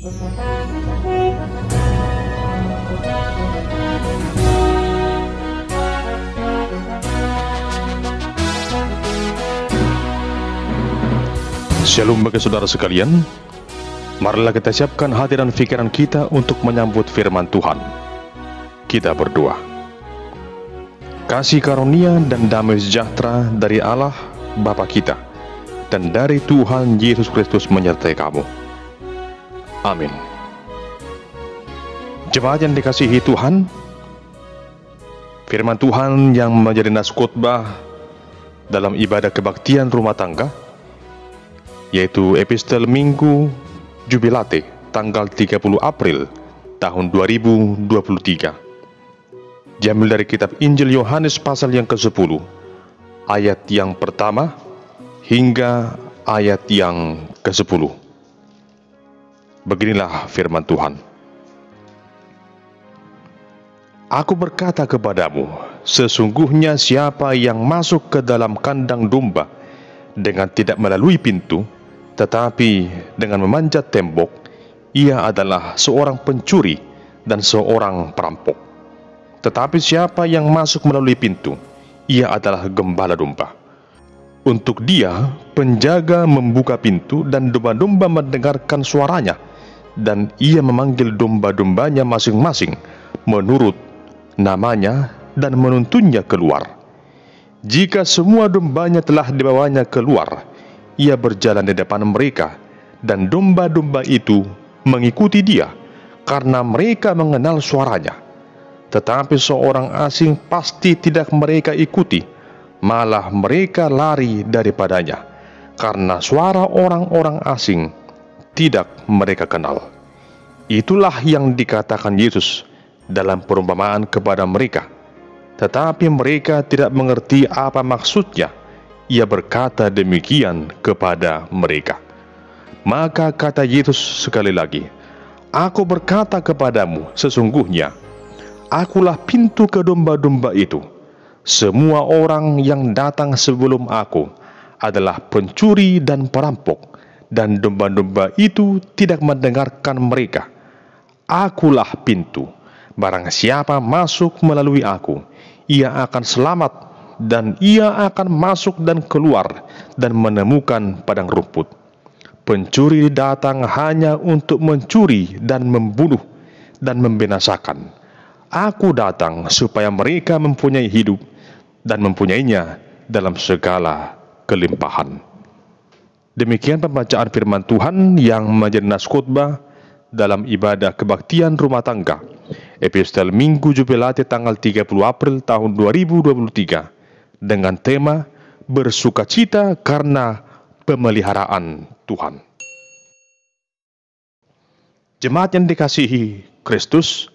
Shalom bagi saudara sekalian. Marilah kita siapkan hati dan pikiran kita untuk menyambut firman Tuhan. Kita berdoa. Kasih karunia dan damai sejahtera dari Allah Bapa kita dan dari Tuhan Yesus Kristus menyertai kamu. Amin. Jemaat yang dikasihi Tuhan, firman Tuhan yang menjadi nas khotbah dalam ibadah kebaktian rumah tangga, yaitu epistel Minggu Jubilate tanggal 30 April tahun 2023. Diambil dari kitab Injil Yohanes pasal yang ke-10, ayat yang pertama hingga ayat yang ke-10. Beginilah firman Tuhan. Aku berkata kepadamu, sesungguhnya siapa yang masuk ke dalam kandang domba dengan tidak melalui pintu, tetapi dengan memanjat tembok, ia adalah seorang pencuri dan seorang perampok. Tetapi siapa yang masuk melalui pintu, ia adalah gembala domba. Untuk dia, penjaga membuka pintu dan domba-domba mendengarkan suaranya, dan ia memanggil domba-dombanya masing-masing menurut namanya dan menuntunnya keluar. Jika semua dombanya telah dibawanya keluar, ia berjalan di depan mereka, dan domba-domba itu mengikuti dia, karena mereka mengenal suaranya. Tetapi seorang asing pasti tidak mereka ikuti, malah mereka lari daripadanya, karena suara orang-orang asing tidak mereka kenal. Itulah yang dikatakan Yesus dalam perumpamaan kepada mereka. Tetapi mereka tidak mengerti apa maksudnya. Ia berkata demikian kepada mereka. Maka kata Yesus sekali lagi, Aku berkata kepadamu, sesungguhnya Akulah pintu ke domba-domba itu. Semua orang yang datang sebelum Aku adalah pencuri dan perampok, dan domba-domba itu tidak mendengarkan mereka. Akulah pintu. Barang siapa masuk melalui Aku, ia akan selamat, dan ia akan masuk dan keluar dan menemukan padang rumput. Pencuri datang hanya untuk mencuri dan membunuh dan membinasakan. Aku datang supaya mereka mempunyai hidup dan mempunyainya dalam segala kelimpahan. Demikian pembacaan firman Tuhan yang menjadi nas khotbah dalam ibadah kebaktian rumah tangga, epistel Minggu Jubilate tanggal 30 April tahun 2023, dengan tema bersukacita karena pemeliharaan Tuhan. Jemaat yang dikasihi Kristus,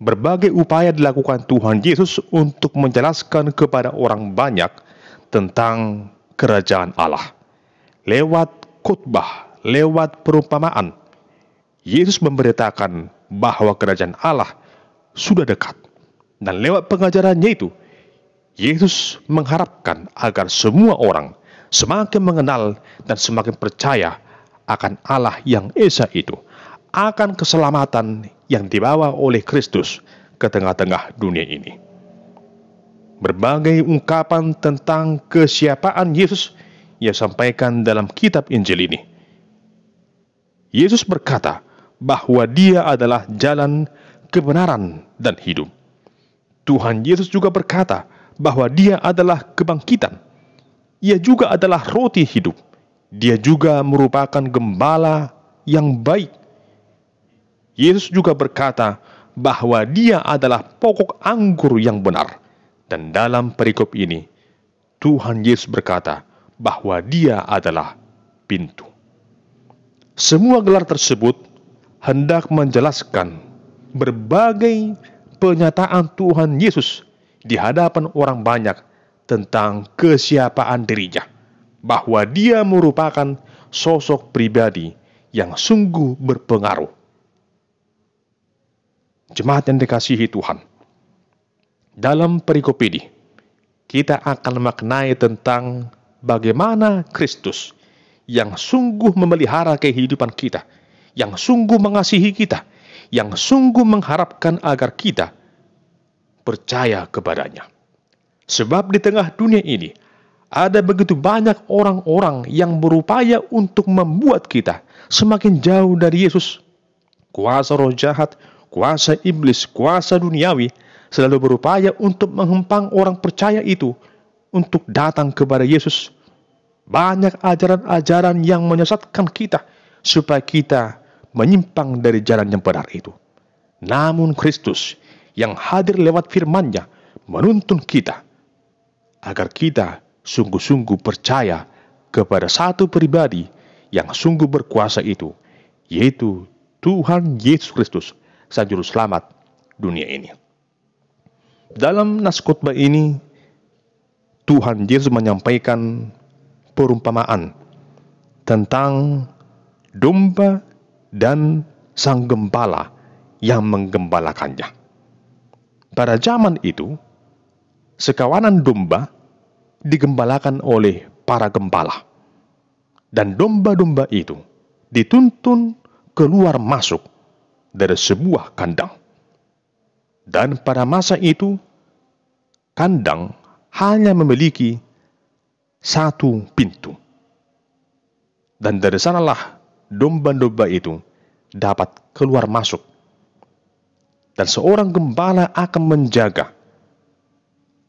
berbagai upaya dilakukan Tuhan Yesus untuk menjelaskan kepada orang banyak tentang kerajaan Allah. Lewat khotbah, lewat perumpamaan, Yesus memberitakan bahwa kerajaan Allah sudah dekat. Dan lewat pengajarannya itu, Yesus mengharapkan agar semua orang semakin mengenal dan semakin percaya akan Allah yang Esa itu, akan keselamatan yang dibawa oleh Kristus ke tengah-tengah dunia ini. Berbagai ungkapan tentang kesiapaan Yesus ia sampaikan dalam kitab Injil ini. Yesus berkata bahwa Dia adalah jalan, kebenaran, dan hidup. Tuhan Yesus juga berkata bahwa Dia adalah kebangkitan. Ia juga adalah roti hidup. Dia juga merupakan gembala yang baik. Yesus juga berkata bahwa Dia adalah pokok anggur yang benar. Dan dalam perikop ini, Tuhan Yesus berkata bahwa Dia adalah pintu. Semua gelar tersebut hendak menjelaskan berbagai penyataan Tuhan Yesus di hadapan orang banyak tentang kesiapaan dirinya, bahwa Dia merupakan sosok pribadi yang sungguh berpengaruh. Jemaat yang dikasihi Tuhan, dalam perikop ini kita akan maknai tentang bagaimana Kristus yang sungguh memelihara kehidupan kita, yang sungguh mengasihi kita, yang sungguh mengharapkan agar kita percaya kepadanya. Sebab di tengah dunia ini, ada begitu banyak orang-orang yang berupaya untuk membuat kita semakin jauh dari Yesus. Kuasa roh jahat, kuasa iblis, kuasa duniawi selalu berupaya untuk menghempang orang percaya itu untuk datang kepada Yesus. Banyak ajaran-ajaran yang menyesatkan kita supaya kita menyimpang dari jalan yang benar itu. Namun Kristus yang hadir lewat firman-Nya menuntun kita agar kita sungguh-sungguh percaya kepada satu pribadi yang sungguh berkuasa itu, yaitu Tuhan Yesus Kristus, Sang Juru Selamat dunia ini. Dalam nas khotbah ini, Tuhan Yesus menyampaikan perumpamaan tentang domba dan sang gembala yang menggembalakannya. Pada zaman itu, sekawanan domba digembalakan oleh para gembala, dan domba-domba itu dituntun keluar masuk dari sebuah kandang. Dan pada masa itu, kandang hanya memiliki satu pintu. Dan dari sanalah domba-domba itu dapat keluar masuk. Dan seorang gembala akan menjaga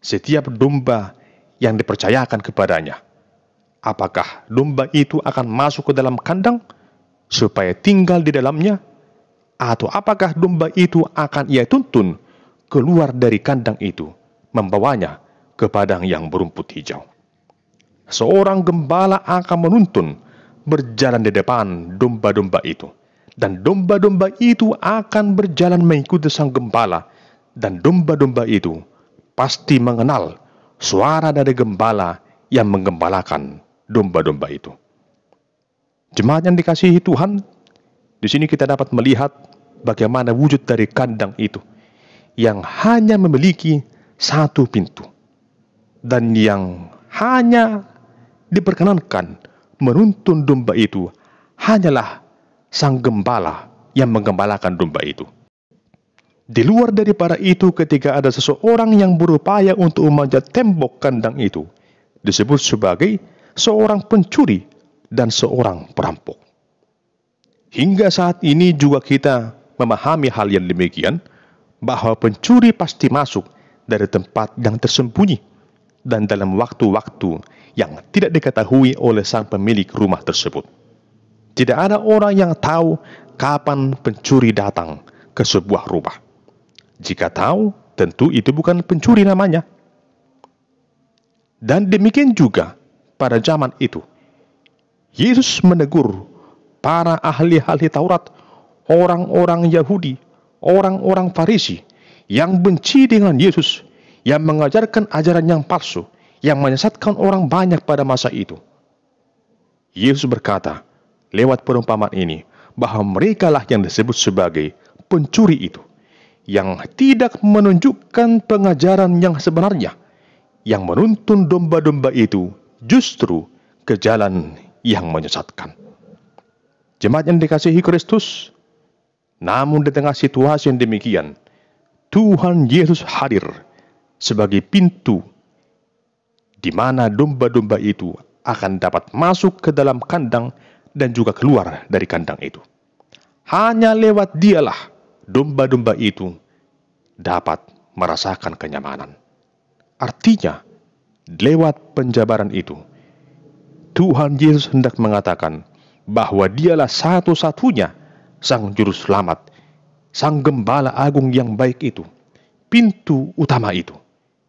setiap domba yang dipercayakan kepadanya. Apakah domba itu akan masuk ke dalam kandang supaya tinggal di dalamnya, atau apakah domba itu akan ia tuntun keluar dari kandang itu, membawanya ke padang yang berumput hijau. Seorang gembala akan menuntun berjalan di depan domba-domba itu, dan domba-domba itu akan berjalan mengikuti sang gembala, dan domba-domba itu pasti mengenal suara dari gembala yang menggembalakan domba-domba itu. Jemaat yang dikasihi Tuhan, di sini kita dapat melihat bagaimana wujud dari kandang itu yang hanya memiliki satu pintu, dan yang hanya diperkenankan menuntun domba itu hanyalah sang gembala yang menggembalakan domba itu. Di luar daripada itu, ketika ada seseorang yang berupaya untuk memanjat tembok kandang itu, disebut sebagai seorang pencuri dan seorang perampok. Hingga saat ini juga kita memahami hal yang demikian, bahwa pencuri pasti masuk dari tempat yang tersembunyi dan dalam waktu-waktu yang tidak diketahui oleh sang pemilik rumah tersebut. Tidak ada orang yang tahu kapan pencuri datang ke sebuah rumah. Jika tahu, tentu itu bukan pencuri namanya. Dan demikian juga pada zaman itu, Yesus menegur para ahli-ahli Taurat, orang-orang Yahudi, orang-orang Farisi yang benci dengan Yesus, yang mengajarkan ajaran yang palsu, yang menyesatkan orang banyak pada masa itu. Yesus berkata lewat perumpamaan ini bahwa merekalah yang disebut sebagai pencuri itu, yang tidak menunjukkan pengajaran yang sebenarnya, yang menuntun domba-domba itu justru ke jalan yang menyesatkan. Jemaat yang dikasihi Kristus, namun di tengah situasi yang demikian, Tuhan Yesus hadir sebagai pintu di mana domba-domba itu akan dapat masuk ke dalam kandang dan juga keluar dari kandang itu. Hanya lewat Dialah domba-domba itu dapat merasakan kenyamanan. Artinya, lewat penjabaran itu, Tuhan Yesus hendak mengatakan bahwa Dialah satu-satunya Sang Juru Selamat, Sang Gembala Agung yang baik itu, pintu utama itu,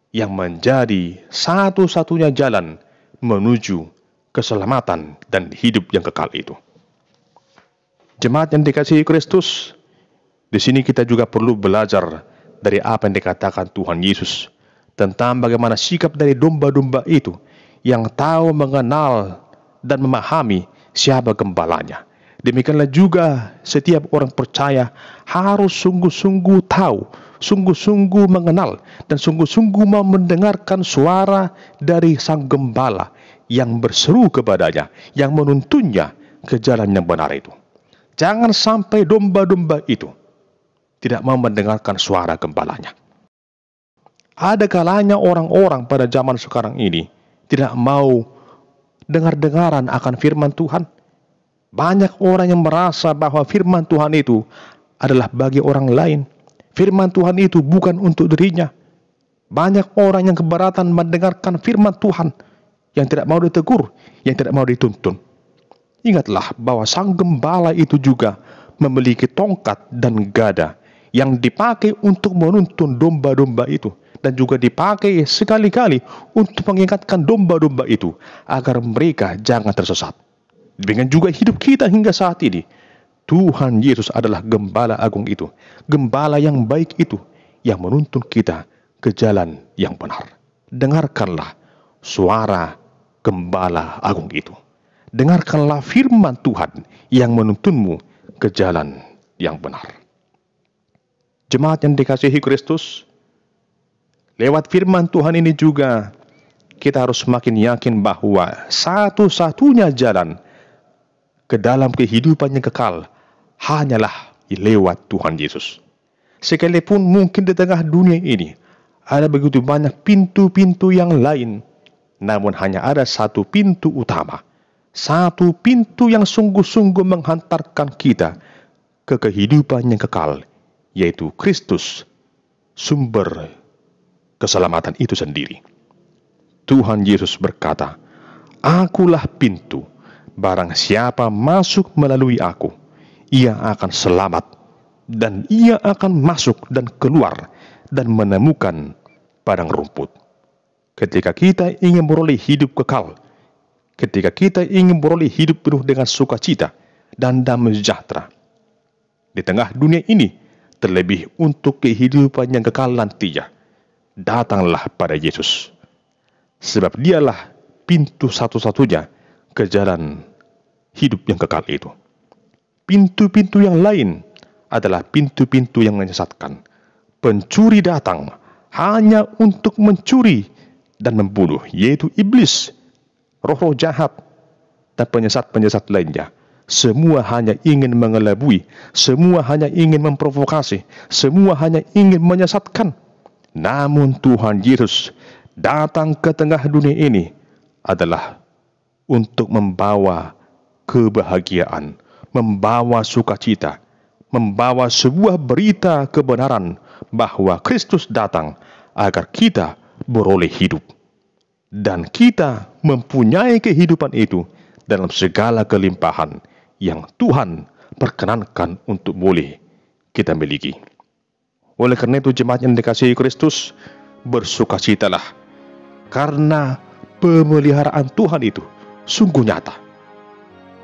yang menjadi satu-satunya jalan menuju keselamatan dan hidup yang kekal itu. Jemaat yang dikasihi Kristus, di sini kita juga perlu belajar dari apa yang dikatakan Tuhan Yesus tentang bagaimana sikap dari domba-domba itu yang tahu, mengenal, dan memahami siapa gembalanya. Demikianlah juga setiap orang percaya harus sungguh-sungguh tahu, sungguh-sungguh mengenal, dan sungguh-sungguh mau mendengarkan suara dari sang gembala yang berseru kepadanya, yang menuntunnya ke jalan yang benar itu. Jangan sampai domba-domba itu tidak mau mendengarkan suara gembalanya. Ada kalanya orang-orang pada zaman sekarang ini tidak mau dengar-dengaran akan firman Tuhan. Banyak orang yang merasa bahwa firman Tuhan itu adalah bagi orang lain. Firman Tuhan itu bukan untuk dirinya. Banyak orang yang keberatan mendengarkan firman Tuhan, yang tidak mau ditegur, yang tidak mau dituntun. Ingatlah bahwa sang gembala itu juga memiliki tongkat dan gada yang dipakai untuk menuntun domba-domba itu, dan juga dipakai sekali-kali untuk mengingatkan domba-domba itu agar mereka jangan tersesat. Demikian juga hidup kita hingga saat ini. Tuhan Yesus adalah gembala agung itu, gembala yang baik itu, yang menuntun kita ke jalan yang benar. Dengarkanlah suara gembala agung itu. Dengarkanlah firman Tuhan yang menuntunmu ke jalan yang benar. Jemaat yang dikasihi Kristus, lewat firman Tuhan ini juga kita harus semakin yakin bahwa satu-satunya jalan ke dalam kehidupan yang kekal hanyalah lewat Tuhan Yesus. Sekalipun mungkin di tengah dunia ini ada begitu banyak pintu-pintu yang lain, namun hanya ada satu pintu utama, satu pintu yang sungguh-sungguh menghantarkan kita ke kehidupan yang kekal, yaitu Kristus, sumber keselamatan itu sendiri. Tuhan Yesus berkata, "Akulah pintu, barang siapa masuk melalui aku, ia akan selamat, dan ia akan masuk dan keluar dan menemukan padang rumput." Ketika kita ingin beroleh hidup kekal, ketika kita ingin beroleh hidup penuh dengan sukacita dan damai sejahtera di tengah dunia ini, terlebih untuk kehidupan yang kekal nantinya, datanglah pada Yesus, sebab dialah pintu satu-satunya ke jalan hidup yang kekal itu. Pintu-pintu yang lain adalah pintu-pintu yang menyesatkan. Pencuri datang hanya untuk mencuri dan membunuh, yaitu iblis, roh-roh jahat, dan penyesat-penyesat lainnya. Semua hanya ingin mengelabui, semua hanya ingin memprovokasi, semua hanya ingin menyesatkan. Namun Tuhan Yesus datang ke tengah dunia ini adalah untuk membawa kebahagiaan, membawa sukacita, membawa sebuah berita kebenaran bahwa Kristus datang agar kita beroleh hidup. Dan kita mempunyai kehidupan itu dalam segala kelimpahan yang Tuhan perkenankan untuk boleh kita miliki. Oleh karena itu, jemaat yang dikasihi Kristus, bersukacitalah, karena pemeliharaan Tuhan itu sungguh nyata.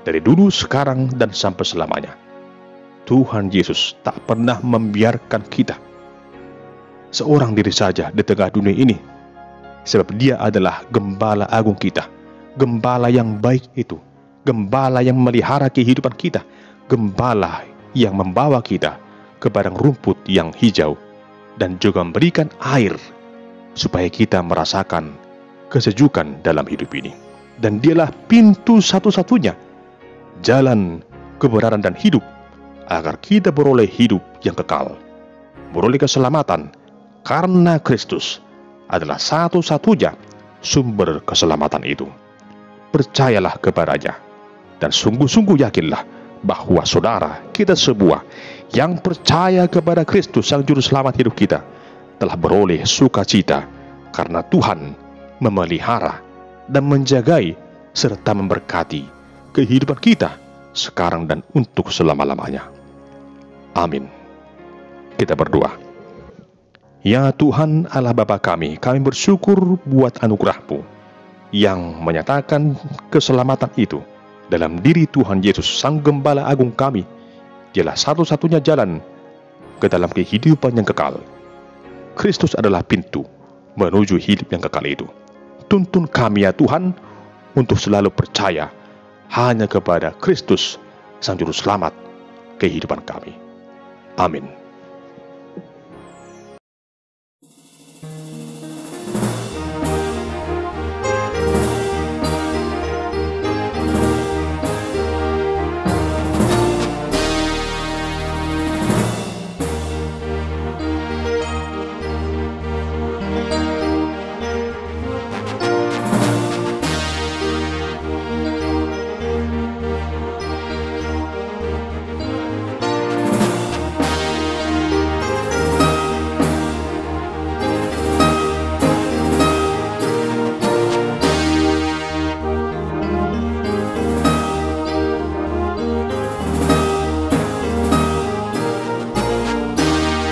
Dari dulu, sekarang, dan sampai selamanya. Tuhan Yesus tak pernah membiarkan kita seorang diri saja di tengah dunia ini, sebab Dia adalah gembala agung kita, gembala yang baik itu, gembala yang memelihara kehidupan kita, gembala yang membawa kita ke padang rumput yang hijau, dan juga memberikan air supaya kita merasakan kesejukan dalam hidup ini. Dan Dialah pintu satu-satunya jalan kebenaran dan hidup, agar kita beroleh hidup yang kekal, beroleh keselamatan, karena Kristus adalah satu-satunya sumber keselamatan itu. Percayalah kepadanya, dan sungguh-sungguh yakinlah bahwa saudara, kita semua yang percaya kepada Kristus Sang Juru Selamat hidup kita, telah beroleh sukacita, karena Tuhan memelihara dan menjagai serta memberkati kehidupan kita sekarang dan untuk selama-lamanya. Amin. Kita berdoa. Ya Tuhan Allah Bapa kami bersyukur buat anugerah-Mu yang menyatakan keselamatan itu dalam diri Tuhan Yesus, Sang Gembala Agung kami. Dialah satu-satunya jalan ke dalam kehidupan yang kekal. Kristus adalah pintu menuju hidup yang kekal itu. Tuntun kami ya Tuhan untuk selalu percaya hanya kepada Kristus, Sang Juru Selamat kehidupan kami. Amin.